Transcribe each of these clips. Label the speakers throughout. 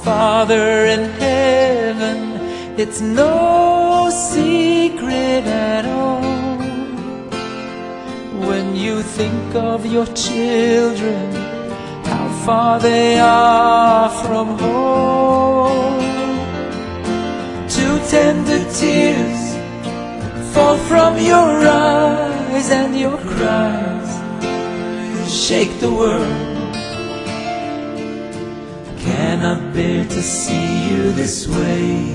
Speaker 1: Father in heaven, it's no secret at all. When you think of your children, how far they are from home. Two tender tears fall from your eyes, and your cries shake the world. Cannot bear to see you this way.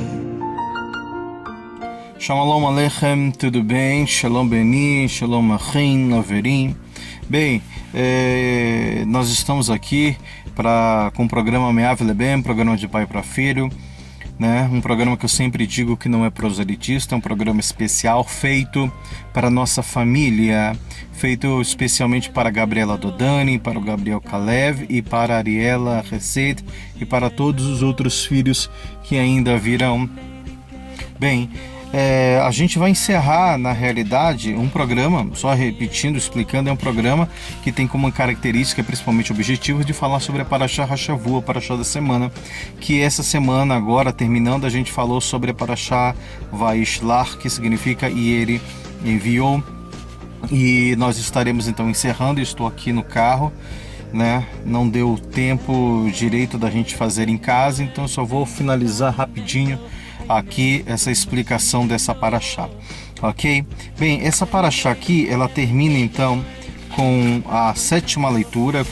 Speaker 2: Shalom Aleichem, tudo bem? Shalom Beni, Shalom Achim, Averim. Bem, nós estamos aqui com o programa Meav Leben, programa de pai para filho, né? Um programa que eu sempre digo que não é proselitista, é um programa especial feito para a nossa família, feito especialmente para a Gabriela Dodani, para o Gabriel Kalev e para a Ariela Reset e para todos os outros filhos que ainda virão. Bem, a gente vai encerrar, na realidade, um programa, só repetindo, explicando, é um programa que tem como característica, principalmente objetivo, de falar sobre a Parashá Hashavua, a Parashá da semana, que essa semana, agora, terminando, a gente falou sobre a Parashá Vaishlach, que significa e ele enviou, e nós estaremos então encerrando. Estou aqui no carro, né? Não deu tempo direito da gente fazer em casa, então eu só vou finalizar rapidinho aqui essa explicação dessa Parashá, ok? Bem, essa Parashá aqui, ela termina então com a sétima leitura,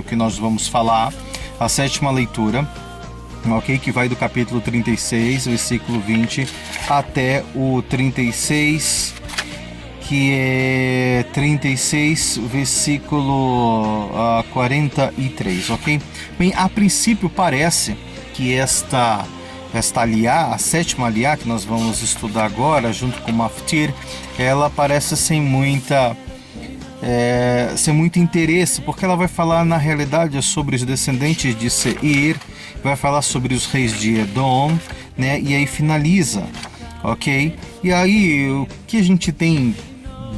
Speaker 2: que nós vamos falar, a sétima leitura, ok? Que vai do capítulo 36, versículo 20, até o 36, que é 36, versículo 43, ok? Bem, a princípio parece que esta aliá, a sétima aliá que nós vamos estudar agora, junto com o Maftir, ela parece sem muito interesse, porque ela vai falar na realidade sobre os descendentes de Seir, vai falar sobre os reis de Edom, né? E aí finaliza, ok? E aí, o que a gente tem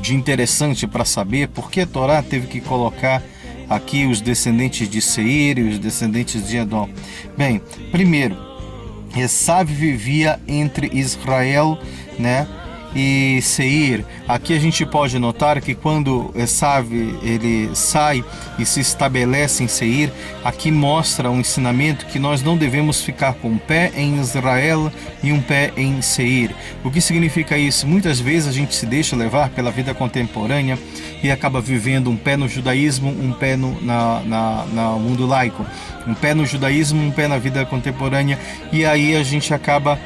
Speaker 2: de interessante para saber por que a Torá teve que colocar aqui os descendentes de Seir e os descendentes de Edom? Bem, primeiro, Esav vivia entre Israel, né, e Seir. Aqui a gente pode notar que quando Esav ele sai e se estabelece em Seir, aqui mostra um ensinamento que nós não devemos ficar com um pé em Israel e um pé em Seir. O que significa isso? Muitas vezes a gente se deixa levar pela vida contemporânea e acaba vivendo um pé no judaísmo, um pé no mundo laico, um pé no judaísmo, um pé na vida contemporânea, e aí a gente acaba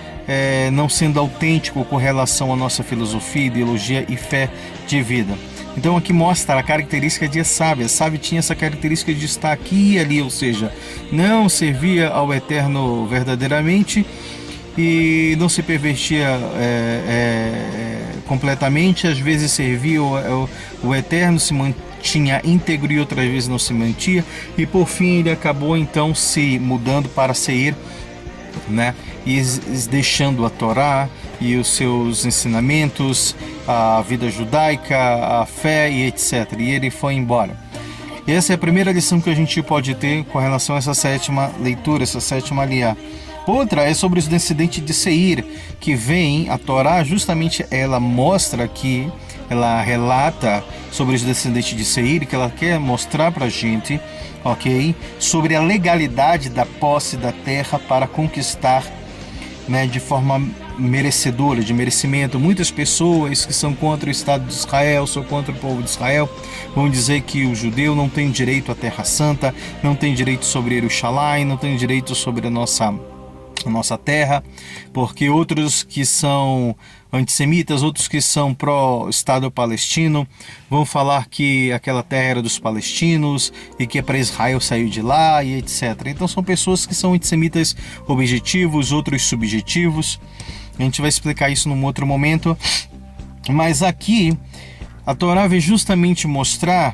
Speaker 2: não sendo autêntico com relação à nossa filosofia, ideologia e fé de vida. Então aqui mostra a característica de Esav. Esav tinha essa característica de estar aqui e ali, ou seja, não servia ao Eterno verdadeiramente e não se pervertia completamente. Às vezes servia o Eterno, se mantinha íntegro, e outras vezes não se mantinha, e por fim ele acabou então se mudando para Seir, né? E deixando a Torá e os seus ensinamentos, a vida judaica, a fé e etc. E ele foi embora. E essa é a primeira lição que a gente pode ter com relação a essa sétima leitura, essa sétima aliá. Outra é sobre os descendentes de Seir, que vem a Torá, justamente ela mostra aqui, ela relata sobre os descendentes de Seir, que ela quer mostrar pra gente, ok? Sobre a legalidade da posse da terra para conquistar, né, de forma merecedora, de merecimento. Muitas pessoas que são contra o Estado de Israel, são contra o povo de Israel, vão dizer que o judeu não tem direito à Terra Santa, não tem direito sobre Jerusalém, não tem direito sobre a nossa terra, porque outros que são antissemitas, outros que são pró-Estado palestino, vão falar que aquela terra era dos palestinos e que é para Israel sair de lá e etc. Então são pessoas que são antissemitas objetivos, outros subjetivos. A gente vai explicar isso num outro momento, mas aqui a Torá vem justamente mostrar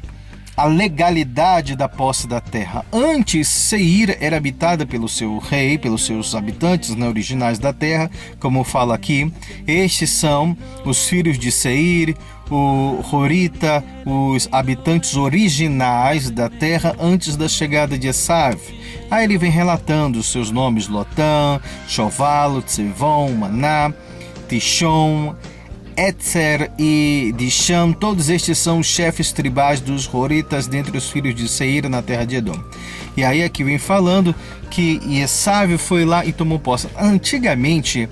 Speaker 2: a legalidade da posse da terra. Antes, Seir era habitada pelo seu rei, pelos seus habitantes, né, originais da terra, como fala aqui. Estes são os filhos de Seir, o Horita, os habitantes originais da terra antes da chegada de Esav. Aí ele vem relatando os seus nomes: Lotã, Shovalo, Tsevon, Maná, Tishon, Etzer e Disham. Todos estes são os chefes tribais dos Horitas dentre os filhos de Seir na terra de Edom. E aí aqui vem falando que Esav foi lá e tomou posse. Antigamente,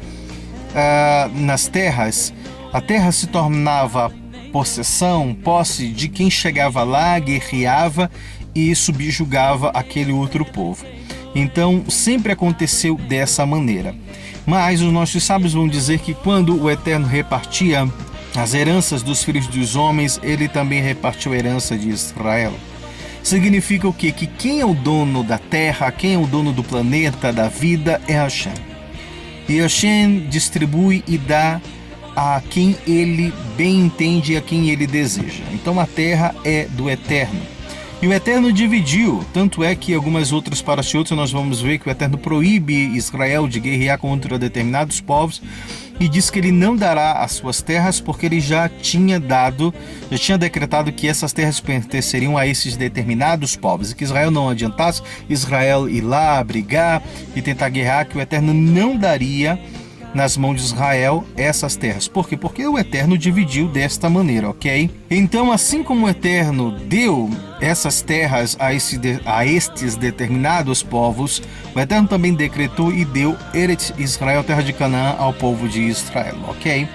Speaker 2: nas terras, a terra se tornava posse de quem chegava lá, guerreava e subjugava aquele outro povo. Então sempre aconteceu dessa maneira. Mas os nossos sábios vão dizer que quando o Eterno repartia as heranças dos filhos dos homens, ele também repartiu a herança de Israel. Significa o quê? Que quem é o dono da terra, quem é o dono do planeta, da vida, é Hashem. E Hashem distribui e dá a quem ele bem entende e a quem ele deseja. Então a terra é do Eterno. E o Eterno dividiu, tanto é que algumas outras parashiot nós vamos ver que o Eterno proíbe Israel de guerrear contra determinados povos e diz que ele não dará as suas terras porque ele já tinha decretado que essas terras pertenceriam a esses determinados povos e que Israel não adiantasse Israel ir lá brigar e tentar guerrear, que o Eterno não daria nas mãos de Israel essas terras. Por quê? Porque o Eterno dividiu desta maneira, ok? Então, assim como o Eterno deu essas terras a estes determinados povos, o Eterno também decretou e deu Eretz Israel, terra de Canaã, ao povo de Israel, ok?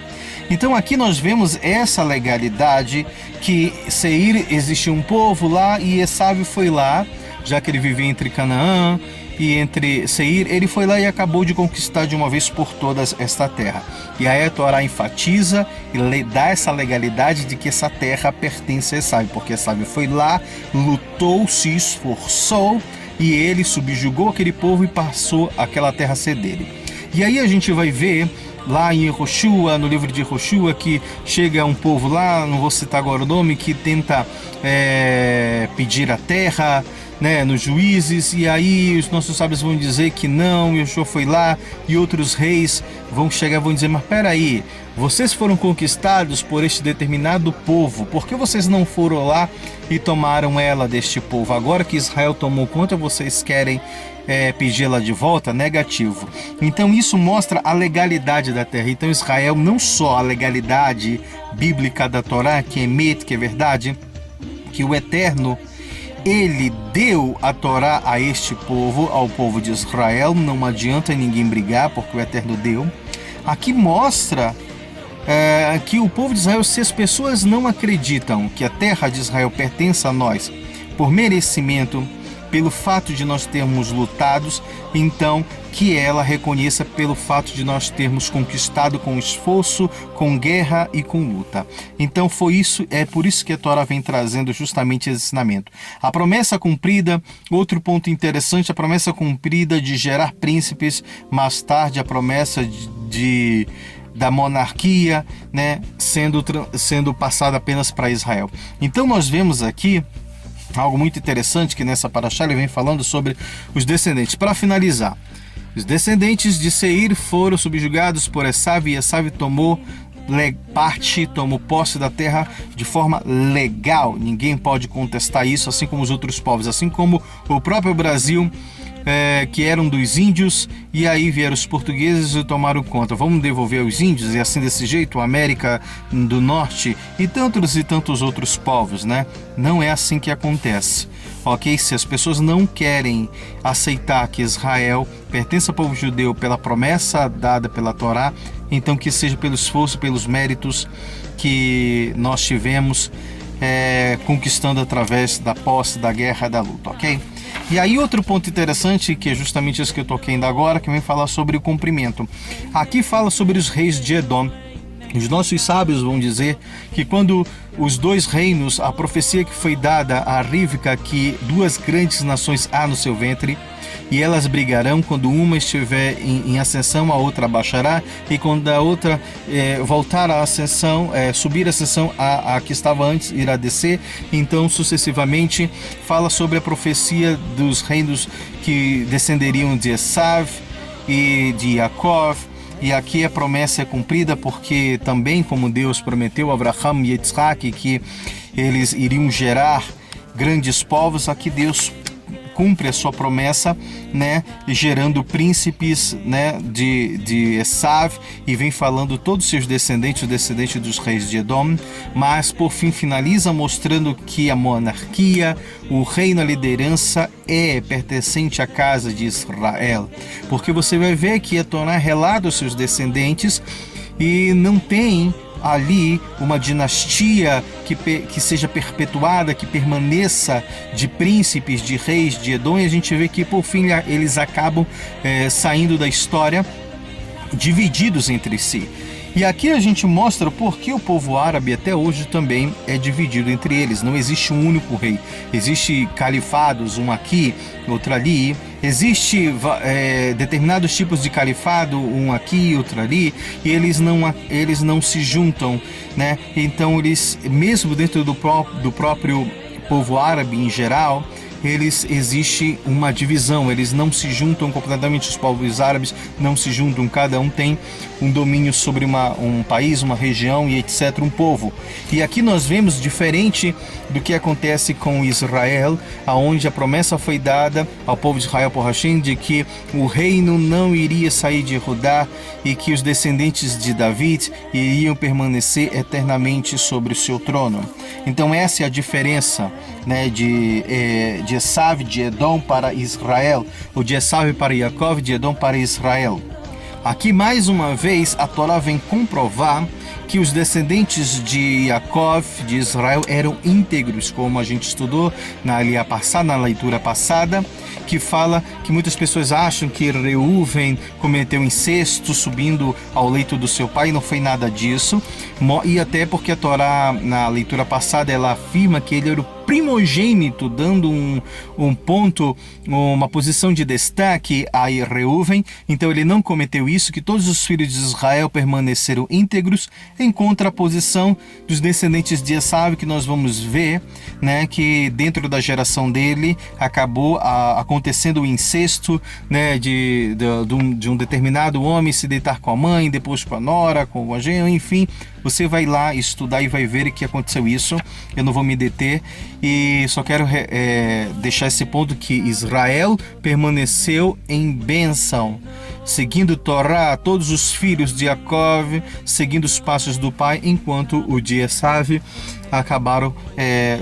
Speaker 2: Então aqui nós vemos essa legalidade que Seir existia um povo lá e Esav foi lá, já que ele vivia entre Canaã e entre Seir, ele foi lá e acabou de conquistar de uma vez por todas esta terra. E aí a Torá enfatiza e dá essa legalidade de que essa terra pertence a Esav, porque Esav foi lá, lutou, se esforçou e ele subjugou aquele povo e passou aquela terra a ser dele. E aí a gente vai ver lá em Yehoshua, no livro de Yehoshua, que chega um povo lá, não vou citar agora o nome, que tenta pedir a terra, né, nos juízes, e aí os nossos sábios vão dizer que não, Yeshua foi lá, e outros reis vão chegar e vão dizer: mas peraí, vocês foram conquistados por este determinado povo, por que vocês não foram lá e tomaram ela deste povo? Agora que Israel tomou conta, vocês querem pedi-la de volta? Negativo. Então isso mostra a legalidade da terra. Então Israel, não só a legalidade bíblica da Torá, que é met, que é verdade, que o Eterno ele deu a Torá a este povo, ao povo de Israel. Não adianta ninguém brigar, porque o Eterno deu. Aqui mostra que o povo de Israel, se as pessoas não acreditam que a terra de Israel pertence a nós por merecimento, pelo fato de nós termos lutados, então que ela reconheça pelo fato de nós termos conquistado com esforço, com guerra e com luta. Então é por isso que a Torá vem trazendo justamente esse ensinamento. A promessa cumprida, outro ponto interessante, a promessa cumprida de gerar príncipes, mais tarde a promessa da monarquia, né, sendo passada apenas para Israel. Então nós vemos aqui algo muito interessante, que nessa parashá ele vem falando sobre os descendentes. Para finalizar, os descendentes de Seir foram subjugados por Esav, e Esav tomou posse da terra de forma legal. Ninguém pode contestar isso, assim como os outros povos, assim como o próprio Brasil, que eram dos índios, e aí vieram os portugueses e tomaram conta. Vamos devolver aos índios, e assim desse jeito a América do Norte e tantos outros povos, né? Não é assim que acontece, ok? Se as pessoas não querem aceitar que Israel pertence ao povo judeu pela promessa dada pela Torá, então que seja pelo esforço, pelos méritos que nós tivemos conquistando através da posse, da guerra, da luta, ok? E aí outro ponto interessante, que é justamente isso que eu toquei ainda agora, que vem falar sobre o cumprimento. Aqui fala sobre os reis de Edom. Os nossos sábios vão dizer que quando os dois reinos, a profecia que foi dada a Rivka, que duas grandes nações há no seu ventre, e elas brigarão, quando uma estiver em ascensão, a outra baixará, e quando a outra voltar à ascensão, subir a ascensão, a que estava antes irá descer. Então sucessivamente fala sobre a profecia dos reinos que descenderiam de Esav e de Yaakov. e aqui a promessa é cumprida porque também, como Deus prometeu a Abraham e Yitzhak que eles iriam gerar grandes povos, aqui Deus cumpre a sua promessa, né, gerando príncipes, né, de Esav, e vem falando todos os seus descendentes, o descendente dos reis de Edom, mas por fim finaliza mostrando que a monarquia, o reino, a liderança é pertencente à casa de Israel, porque você vai ver que a Torá relata os seus descendentes e não tem ali uma dinastia que seja perpetuada, que permaneça de príncipes, de reis de Edom, e a gente vê que por fim eles acabam saindo da história divididos entre si. E aqui a gente mostra por que o povo árabe até hoje também é dividido entre eles. Não existe um único rei. Existe califados, um aqui, outro ali. Existe determinados tipos de califado, um aqui, outro ali, e eles não se juntam, né? Então eles, mesmo dentro do próprio povo árabe em geral, existe uma divisão, eles não se juntam completamente, os povos árabes não se juntam, cada um tem um domínio sobre um país, uma região e etc, um povo. E aqui nós vemos, diferente do que acontece com Israel, aonde a promessa foi dada ao povo de Israel por Hashem de que o reino não iria sair de Judá e que os descendentes de David iriam permanecer eternamente sobre o seu trono. Então essa é a diferença, né, de Esav, de Edom para Israel, ou de Esav para Yaakov, de Edom para Israel. Aqui mais uma vez a Torá vem comprovar que os descendentes de Yaakov, de Israel, eram íntegros, como a gente estudou na leitura passada, que fala que muitas pessoas acham que Reuven cometeu incesto subindo ao leito do seu pai, não foi nada disso, e até porque a Torá, na leitura passada, ela afirma que ele era o primogênito, dando um ponto, uma posição de destaque a Reuven. Então ele não cometeu isso, que todos os filhos de Israel permaneceram íntegros, em contraposição dos descendentes de Esav, que nós vamos ver, né, que dentro da geração dele acabou acontecendo o incesto, né, de um determinado homem se deitar com a mãe, depois com a nora, com o genro, enfim. Você vai lá estudar e vai ver que aconteceu isso. Eu não vou me deter e só quero deixar esse ponto que Israel permaneceu em bênção, seguindo Torá, todos os filhos de Yaakov, seguindo os passos do pai, enquanto o de Esav acabaram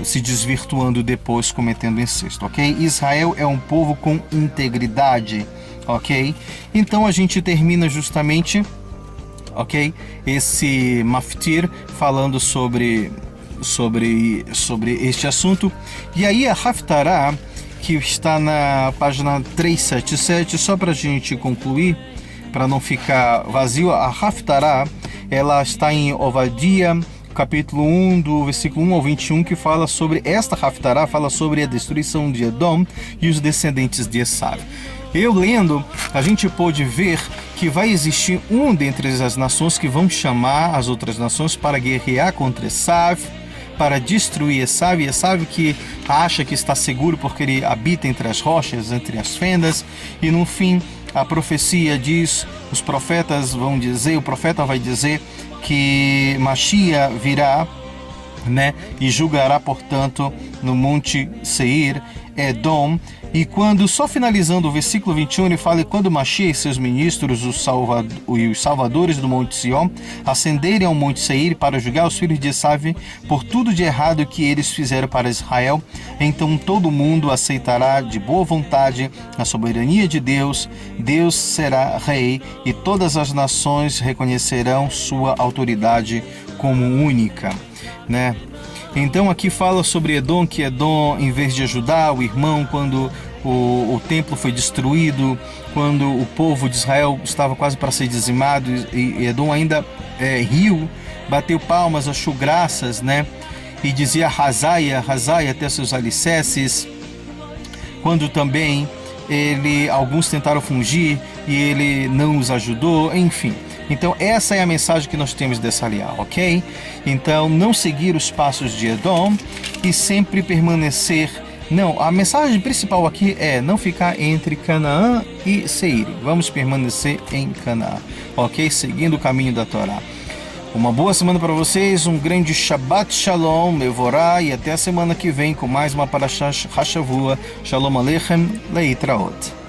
Speaker 2: se desvirtuando depois, cometendo incesto, ok? Israel é um povo com integridade, ok? Então a gente termina justamente, ok, esse maftir falando sobre este assunto. E aí a Haftarah, que está na página 377, só para a gente concluir, para não ficar vazio, a Haftarah, ela está em Ovadia, capítulo 1, do versículo 1 ao 21, que fala sobre, esta Haftarah fala sobre a destruição de Edom e os descendentes de Esav. Eu lendo, a gente pôde ver que vai existir um dentre as nações que vão chamar as outras nações para guerrear contra Esav, para destruir Esav, e Esav que acha que está seguro porque ele habita entre as rochas, entre as fendas, e no fim a profecia diz, os profetas vão dizer, o profeta vai dizer que Mashiach virá, né, e julgará, portanto, no Monte Seir, Edom. E quando, só finalizando o versículo 21, ele fala: e quando Mashiach e seus ministros, os salvadores do Monte Sião, ascenderem ao Monte Seir para julgar os filhos de Esav por tudo de errado que eles fizeram para Israel, então todo mundo aceitará de boa vontade a soberania de Deus, Deus será rei, e todas as nações reconhecerão sua autoridade como única, né? Então aqui fala sobre Edom, que Edom, em vez de ajudar o irmão quando o templo foi destruído, quando o povo de Israel estava quase para ser dizimado, e Edom ainda riu, bateu palmas, achou graças, né? E dizia arrasai, arrasai até seus alicerces, quando também alguns tentaram fugir e ele não os ajudou, enfim. Então essa é a mensagem que nós temos dessa aliança, ok? Então não seguir os passos de Edom e sempre permanecer Não, a mensagem principal aqui é não ficar entre Canaã e Seir. Vamos permanecer em Canaã, ok? Seguindo o caminho da Torá. Uma boa semana para vocês, um grande Shabbat Shalom, Mevorá, e até a semana que vem com mais uma Parashat Hashavua. Shalom Aleichem, Leitraot.